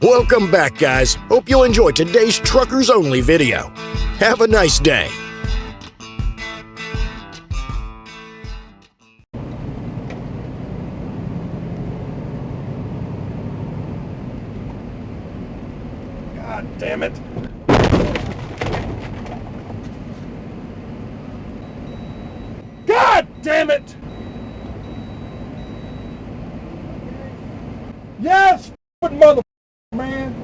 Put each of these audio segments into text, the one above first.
Welcome back, guys. Hope you enjoyed today's Truckers Only video. Have a nice day. God damn it. God damn it! Yes, mother man.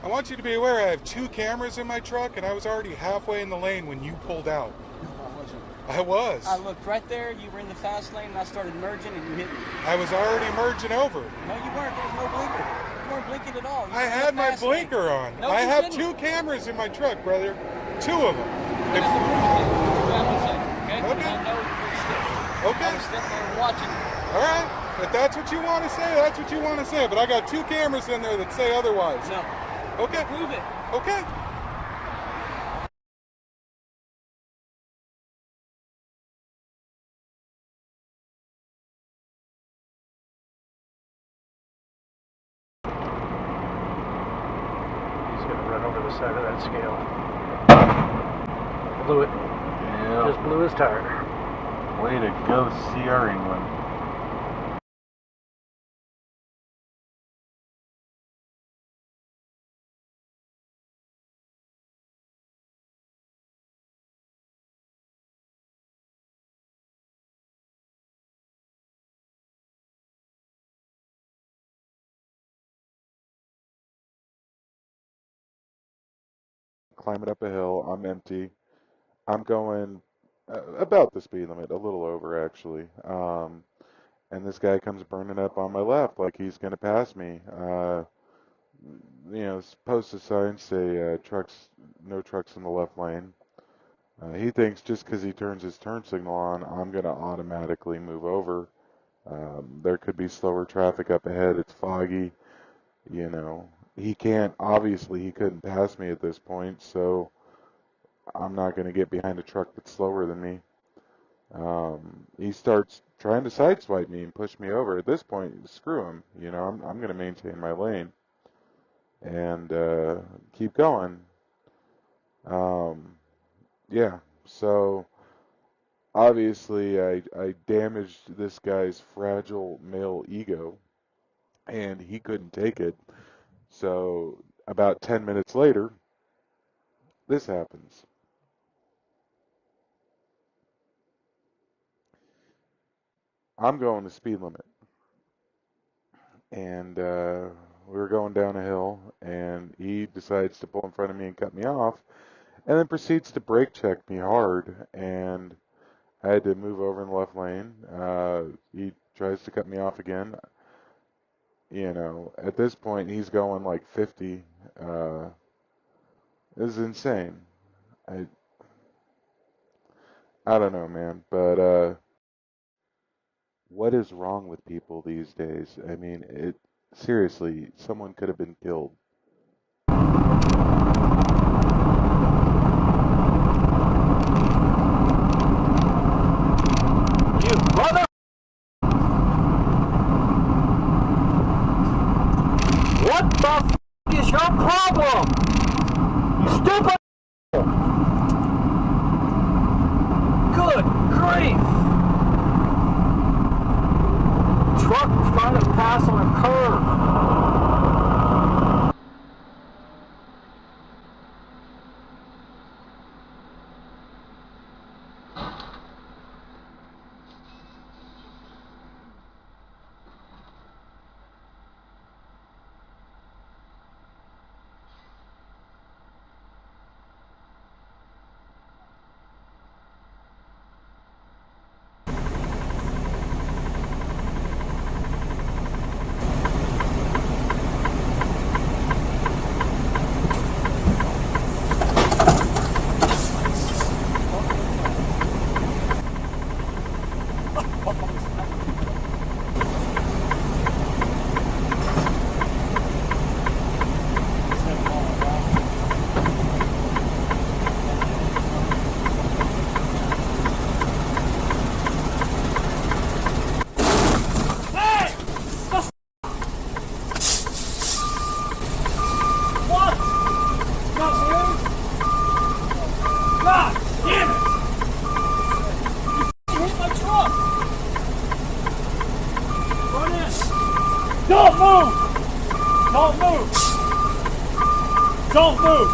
I want you to be aware I have 2 cameras in my truck, and I was already halfway in the lane when you pulled out. I wasn't. I was. I looked right there, you were in the fast lane, and I started merging, and you hit me. I was already merging over. No, you weren't. There was no blinker. You weren't blinking at all. You I were in had the my fast lane. blinker on. No, I you have didn't. 2 cameras in my truck, brother. 2 of them. I got the proof of it. Grab one second, okay? Okay. I know for sure. Okay. I was sitting there watching you. All right. If that's what you want to say, that's what you want to say. But I got 2 cameras in there that say otherwise. No. Okay. Prove it. Okay. He's going to run over the side of that scale. Blew it. Yeah. Just blew his tire. Way to go, CR England. Climbing up a hill. I'm empty. I'm going about the speed limit, a little over actually. And this guy comes burning up on my left like he's going to pass me. Posted signs say no trucks in the left lane. He thinks just because he turns his turn signal on, I'm going to automatically move over. There could be slower traffic up ahead. It's foggy. He couldn't pass me at this point, so I'm not going to get behind a truck that's slower than me. He starts trying to sideswipe me and push me over. At this point, screw him. I'm going to maintain my lane and keep going. Yeah, so obviously I damaged this guy's fragile male ego, and he couldn't take it. So about 10 minutes later, this happens. I'm going the speed limit, and we were going down a hill, and he decides to pull in front of me and cut me off, and then proceeds to brake check me hard, and I had to move over in the left lane. He tries to cut me off again. At this point, he's going like 50. This is insane. I don't know, man, but what is wrong with people these days? I mean, seriously, someone could have been killed. You mother! What the f is your problem? You stupid! Good grief! Truck trying to pass on a curve. Don't move! Don't move! Don't move!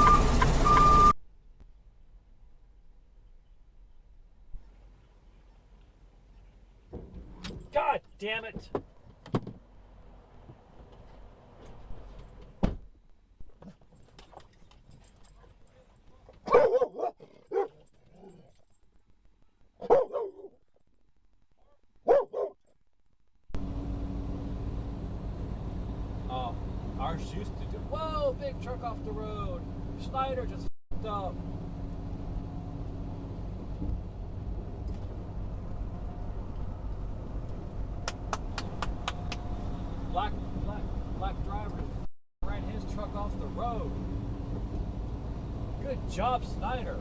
God damn it! Oh, ours used to do. Whoa, big truck off the road. Schneider just f***ed up. Black driver ran his truck off the road. Good job, Snyder.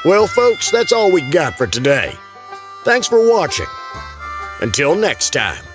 Well, folks, that's all we got for today. Thanks for watching. Until next time.